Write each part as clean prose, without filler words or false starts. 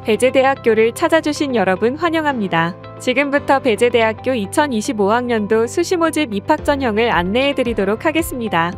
배재대학교를 찾아주신 여러분 환영합니다. 지금부터 배재대학교 2025학년도 수시모집 입학 전형을 안내해드리도록 하겠습니다.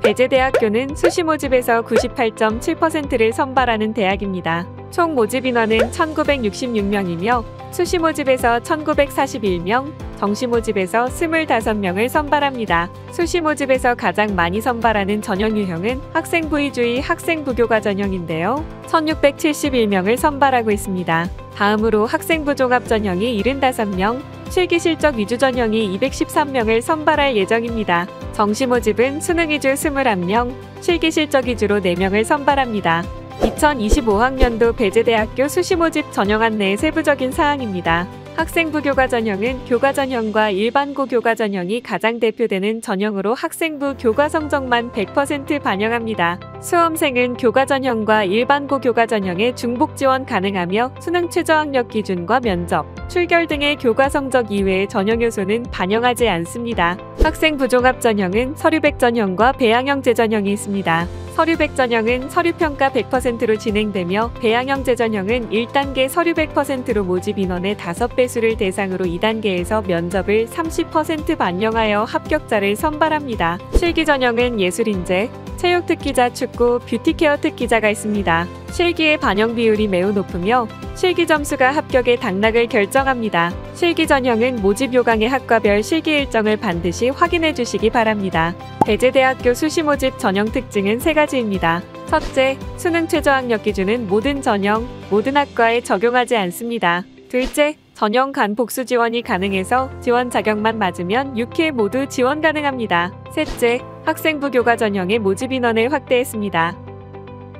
배재대학교는 수시모집에서 98.7%를 선발하는 대학입니다. 총 모집 인원은 1966명이며 수시모집에서 1941명, 정시모집에서 25명을 선발합니다. 수시모집에서 가장 많이 선발하는 전형 유형은 학생부위주의 학생부교과 전형인데요. 1671명을 선발하고 있습니다. 다음으로 학생부 종합 전형이 75명, 실기실적 위주 전형이 213명을 선발할 예정입니다. 정시모집은 수능 위주 21명, 실기실적 위주로 4명을 선발합니다. 2025학년도 배재대학교 수시모집 전형 안내의 세부적인 사항입니다. 학생부 교과 전형은 교과 전형과 일반고 교과 전형이 가장 대표되는 전형으로 학생부 교과 성적만 100% 반영합니다. 수험생은 교과 전형과 일반고 교과 전형에 중복 지원 가능하며 수능 최저학력 기준과 면접, 출결 등의 교과 성적 이외의 전형 요소는 반영하지 않습니다. 학생부 종합 전형은 서류백 전형과 배양형 재전형이 있습니다. 서류백 전형은 서류평가 100%로 진행되며 배양형 재전형은 1단계 서류 100%로 모집 인원의 5배수를 대상으로 2단계에서 면접을 30% 반영하여 합격자를 선발합니다. 실기 전형은 예술인재, 체육특기자, 축구, 뷰티케어 특기자가 있습니다. 실기의 반영 비율이 매우 높으며 실기 점수가 합격의 당락을 결정합니다. 실기 전형은 모집 요강의 학과별 실기 일정을 반드시 확인해 주시기 바랍니다. 배재대학교 수시모집 전형 특징은 3가지입니다. 첫째, 수능 최저학력 기준은 모든 전형, 모든 학과에 적용하지 않습니다. 둘째, 전형 간 복수 지원이 가능해서 지원 자격만 맞으면 6회 모두 지원 가능합니다. 셋째, 학생부 교과 전형의 모집 인원을 확대했습니다.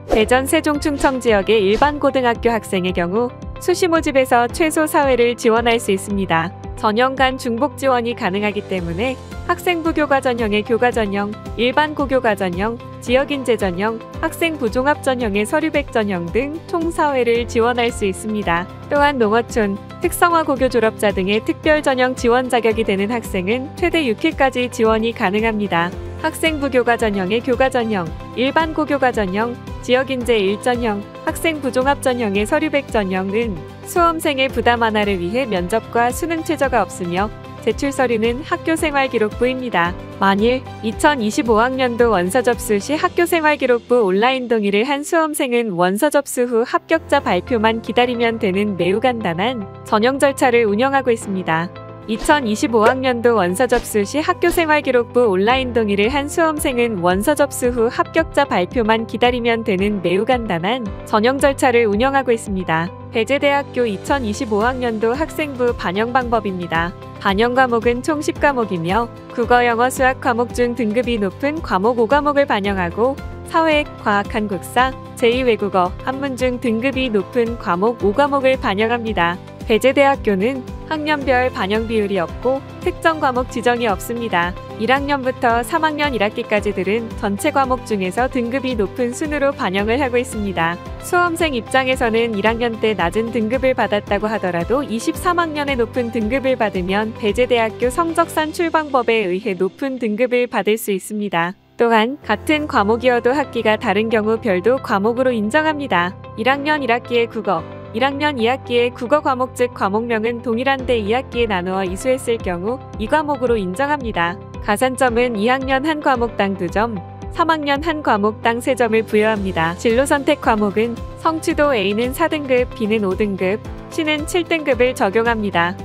대전 세종 충청 지역의 일반 고등학교 학생의 경우 수시 모집에서 최소 4회를 지원할 수 있습니다. 전형 간 중복 지원이 가능하기 때문에 학생부 교과 전형의 교과 전형, 일반 고교과 전형, 지역인재 전형, 학생부 종합 전형의 서류백 전형 등 총 4회를 지원할 수 있습니다. 또한 농어촌, 특성화 고교 졸업자 등의 특별 전형 지원 자격이 되는 학생은 최대 6회까지 지원이 가능합니다. 학생부 교과 전형의 교과 전형, 일반 고교과 전형, 지역인재 1전형, 학생부 종합 전형의 서류백 전형은 수험생의 부담 완화를 위해 면접과 수능 최저가 없으며 제출 서류는 학교생활기록부입니다. 만일 2025학년도 원서 접수 시 학교생활기록부 온라인 동의를 한 수험생은 원서 접수 후 합격자 발표만 기다리면 되는 매우 간단한 전형 절차를 운영하고 있습니다. 2025학년도 원서 접수 시 학교생활기록부 온라인 동의를 한 수험생은 원서 접수 후 합격자 발표만 기다리면 되는 매우 간단한 전형 절차를 운영하고 있습니다. 배재대학교 2025학년도 학생부 반영 방법입니다. 반영 과목은 총 10과목이며 국어, 영어, 수학 과목 중 등급이 높은 과목 5과목을 반영하고 사회, 과학, 한국사, 제2외국어, 한문 중 등급이 높은 과목 5과목을 반영합니다. 배재대학교는 학년별 반영 비율이 없고 특정 과목 지정이 없습니다. 1학년부터 3학년 1학기까지들은 전체 과목 중에서 등급이 높은 순으로 반영을 하고 있습니다. 수험생 입장에서는 1학년 때 낮은 등급을 받았다고 하더라도 23학년에 높은 등급을 받으면 배재대학교 성적 산출 방법에 의해 높은 등급을 받을 수 있습니다. 또한 같은 과목이어도 학기가 다른 경우 별도 과목으로 인정합니다. 1학년 1학기의 국어, 1학년 2학기의 국어 과목 즉 과목명은 동일한데 2학기에 나누어 이수했을 경우 2과목으로 인정합니다. 가산점은 2학년 한 과목당 2점, 3학년 한 과목당 3점을 부여합니다. 진로 선택 과목은 성취도 A는 4등급, B는 5등급, C는 7등급을 적용합니다.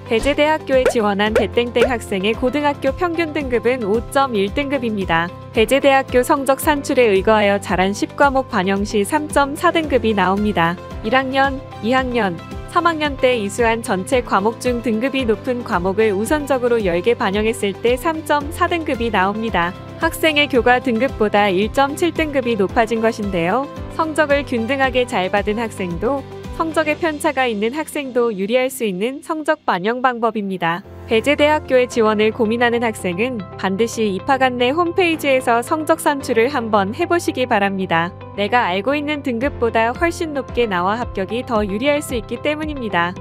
배재대학교에 지원한 배땡땡 학생의 고등학교 평균 등급은 5.1등급입니다. 배재대학교 성적 산출에 의거하여 잘한 10과목 반영 시 3.4등급이 나옵니다. 1학년, 2학년, 3학년 때 이수한 전체 과목 중 등급이 높은 과목을 우선적으로 10개 반영했을 때 3.4등급이 나옵니다. 학생의 교과 등급보다 1.7등급이 높아진 것인데요. 성적을 균등하게 잘 받은 학생도 성적에 편차가 있는 학생도 유리할 수 있는 성적 반영 방법입니다. 배재대학교에 지원을 고민하는 학생은 반드시 입학 안내 홈페이지에서 성적 산출을 한번 해보시기 바랍니다. 내가 알고 있는 등급보다 훨씬 높게 나와 합격이 더 유리할 수 있기 때문입니다.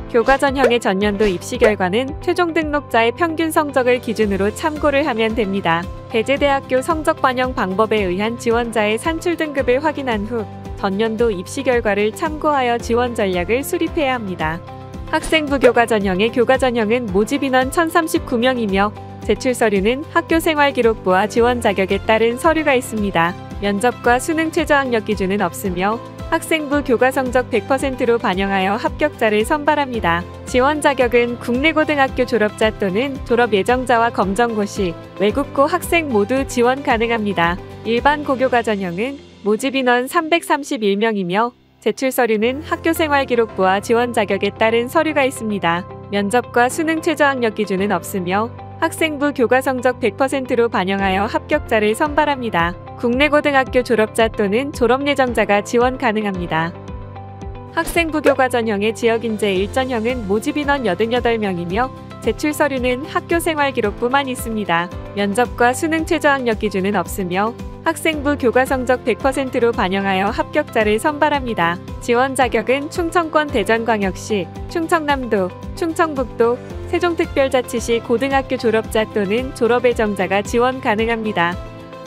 교과 전형의 전년도 입시 결과는 최종 등록자의 평균 성적을 기준으로 참고를 하면 됩니다. 배재대학교 성적 반영 방법에 의한 지원자의 산출 등급을 확인한 후 전년도 입시 결과를 참고하여 지원 전략을 수립해야 합니다. 학생부 교과 전형의 교과 전형은 모집 인원 1039명이며 제출 서류는 학교생활기록부와 지원 자격에 따른 서류가 있습니다. 면접과 수능 최저학력 기준은 없으며 학생부 교과 성적 100%로 반영하여 합격자를 선발합니다. 지원 자격은 국내고등학교 졸업자 또는 졸업 예정자와 검정고시, 외국고 학생 모두 지원 가능합니다. 일반 고교과 전형은 모집 인원 331명이며 제출 서류는 학교생활기록부와 지원 자격에 따른 서류가 있습니다. 면접과 수능 최저학력 기준은 없으며 학생부 교과 성적 100%로 반영하여 합격자를 선발합니다. 국내고등학교 졸업자 또는 졸업 예정자가 지원 가능합니다. 학생부 교과 전형의 지역인재 1전형은 모집 인원 88명이며 제출 서류는 학교생활기록부만 있습니다. 면접과 수능 최저학력 기준은 없으며 학생부 교과 성적 100%로 반영하여 합격자를 선발합니다. 지원 자격은 충청권 대전광역시, 충청남도, 충청북도, 세종특별자치시 고등학교 졸업자 또는 졸업 예정자가 지원 가능합니다.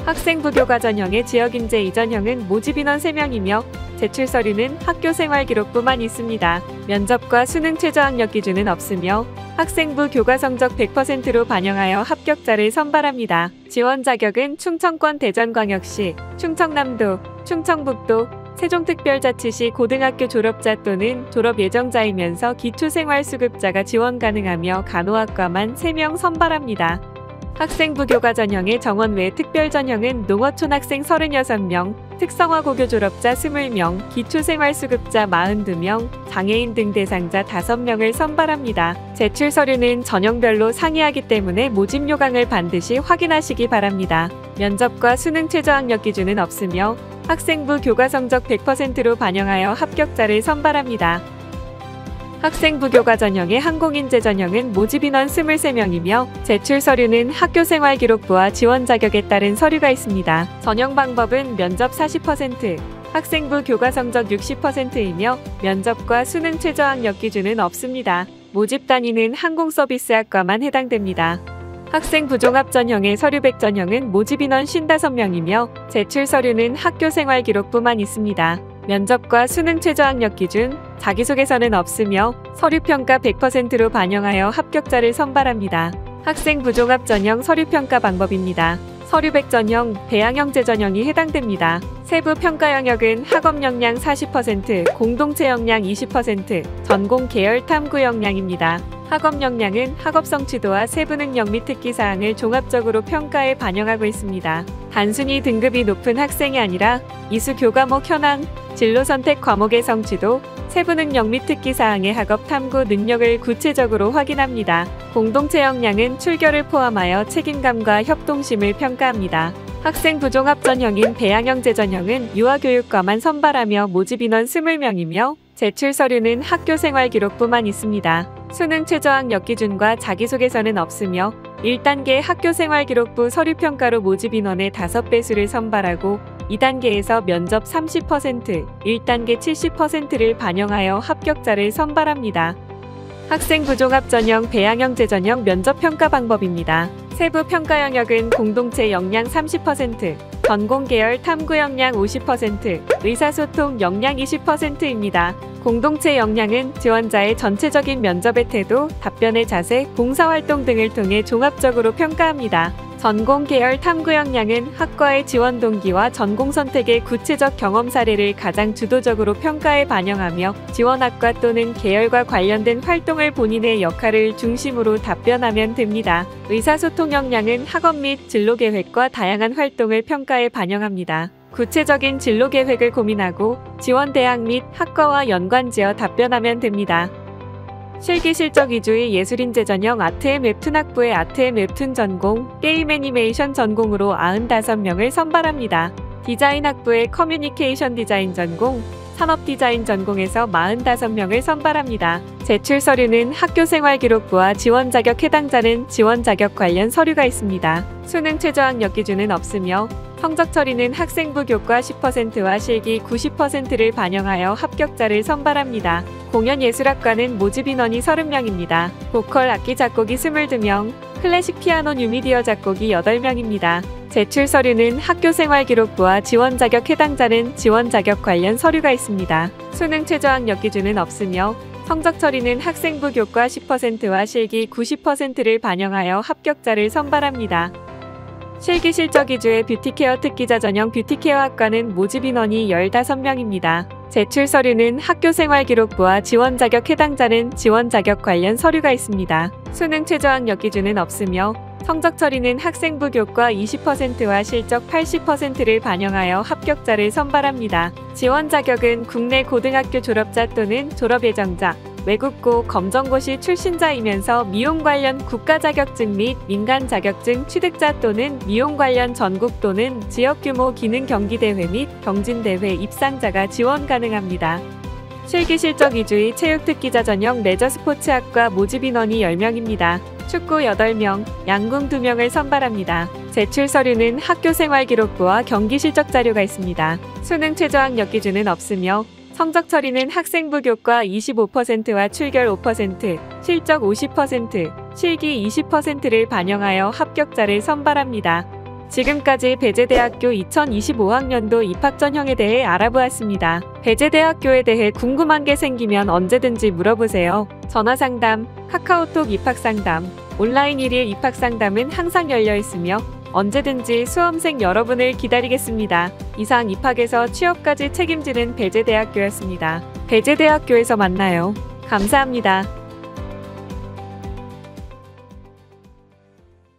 학생부 교과 전형의 지역인재 2전형은 모집 인원 3명이며 제출 서류는 학교생활기록부만 있습니다. 면접과 수능 최저학력 기준은 없으며 학생부 교과 성적 100%로 반영하여 합격자를 선발합니다. 지원 자격은 충청권 대전광역시, 충청남도, 충청북도, 세종특별자치시 고등학교 졸업자 또는 졸업 예정자이면서 기초생활수급자가 지원 가능하며 간호학과만 3명 선발합니다. 학생부 교과 전형의 정원 외 특별 전형은 농어촌 학생 36명, 특성화 고교 졸업자 20명, 기초생활수급자 42명, 장애인 등 대상자 5명을 선발합니다. 제출 서류는 전형별로 상이하기 때문에 모집 요강을 반드시 확인하시기 바랍니다. 면접과 수능 최저학력 기준은 없으며 학생부 교과 성적 100%로 반영하여 합격자를 선발합니다. 학생부 교과 전형의 항공인재 전형은 모집 인원 23명이며 제출 서류는 학교생활기록부와 지원 자격에 따른 서류가 있습니다. 전형 방법은 면접 40%, 학생부 교과 성적 60%이며 면접과 수능 최저학력 기준은 없습니다. 모집 단위는 항공서비스학과만 해당됩니다. 학생부 종합 전형의 서류백 전형은 모집 인원 55명이며 제출 서류는 학교생활기록부만 있습니다. 면접과 수능 최저학력 기준, 자기소개서는 없으며 서류평가 100%로 반영하여 합격자를 선발합니다. 학생부 종합 전형 서류평가 방법입니다. 서류백 전형, 배양형제 전형이 해당됩니다. 세부 평가 영역은 학업 역량 40%, 공동체 역량 20%, 전공 계열 탐구 역량입니다. 학업 역량은 학업 성취도와 세부 능력 및 특기사항을 종합적으로 평가에 반영하고 있습니다. 단순히 등급이 높은 학생이 아니라 이수 교과목 현황, 진로 선택 과목의 성취도, 세부 능력 및 특기사항의 학업 탐구 능력을 구체적으로 확인합니다. 공동체 역량은 출결을 포함하여 책임감과 협동심을 평가합니다. 학생부 종합 전형인 배양형제 전형은 유아교육과만 선발하며 모집 인원 20명이며 제출 서류는 학교생활기록부만 있습니다. 수능 최저학력 기준과 자기소개서는 없으며 1단계 학교생활기록부 서류평가로 모집 인원의 5배수를 선발하고 2단계에서 면접 30%, 1단계 70%를 반영하여 합격자를 선발합니다. 학생부 종합 전형 배양형제 전형 면접평가 방법입니다. 세부 평가 영역은 공동체 역량 30%, 전공 계열 탐구 역량 50%, 의사소통 역량 20%입니다. 공동체 역량은 지원자의 전체적인 면접의 태도, 답변의 자세, 봉사활동 등을 통해 종합적으로 평가합니다. 전공 계열 탐구 역량은 학과의 지원 동기와 전공 선택의 구체적 경험 사례를 가장 주도적으로 평가에 반영하며 지원학과 또는 계열과 관련된 활동을 본인의 역할을 중심으로 답변하면 됩니다. 의사소통 역량은 학업 및 진로 계획과 다양한 활동을 평가에 반영합니다. 구체적인 진로 계획을 고민하고 지원 대학 및 학과와 연관지어 답변하면 됩니다. 실기 실적 위주의 예술인재 전형 아트앤 웹툰 학부의 아트앤 웹툰 전공, 게임 애니메이션 전공으로 95명을 선발합니다. 디자인 학부의 커뮤니케이션 디자인 전공, 산업 디자인 전공에서 45명을 선발합니다. 제출 서류는 학교생활기록부와 지원 자격 해당자는 지원 자격 관련 서류가 있습니다. 수능 최저학력 기준은 없으며 성적 처리는 학생부 교과 10%와 실기 90%를 반영하여 합격자를 선발합니다. 공연예술학과는 모집 인원이 30명입니다. 보컬 악기 작곡이 22명, 클래식 피아노 뉴미디어 작곡이 8명입니다. 제출 서류는 학교생활기록부와 지원자격 해당자는 지원자격 관련 서류가 있습니다. 수능 최저학력 기준은 없으며 성적 처리는 학생부 교과 10%와 실기 90%를 반영하여 합격자를 선발합니다. 실기 실적 위주의 뷰티케어 특기자 전형 뷰티케어 학과는 모집 인원이 15명입니다. 제출 서류는 학교생활기록부와 지원자격 해당자는 지원자격 관련 서류가 있습니다. 수능 최저학력 기준은 없으며 성적 처리는 학생부 교과 20%와 실적 80%를 반영하여 합격자를 선발합니다. 지원 자격은 국내 고등학교 졸업자 또는 졸업 예정자, 외국고 검정고시 출신자이면서 미용 관련 국가 자격증 및 민간 자격증 취득자 또는 미용 관련 전국 또는 지역 규모 기능 경기대회 및 경진대회 입상자가 지원 가능합니다. 실기 실적 위주의 체육특기자 전형 레저스포츠학과 모집 인원이 10명입니다. 축구 8명, 양궁 2명을 선발합니다. 제출 서류는 학교생활기록부와 경기실적 자료가 있습니다. 수능 최저학력 기준은 없으며 성적 처리는 학생부 교과 25%와 출결 5%, 실적 50%, 실기 20%를 반영하여 합격자를 선발합니다. 지금까지 배재대학교 2025학년도 입학 전형에 대해 알아보았습니다. 배재대학교에 대해 궁금한 게 생기면 언제든지 물어보세요. 전화상담, 카카오톡 입학상담, 온라인 1일 입학상담은 항상 열려 있으며 언제든지 수험생 여러분을 기다리겠습니다. 이상 입학에서 취업까지 책임지는 배재대학교였습니다. 배재대학교에서 만나요. 감사합니다.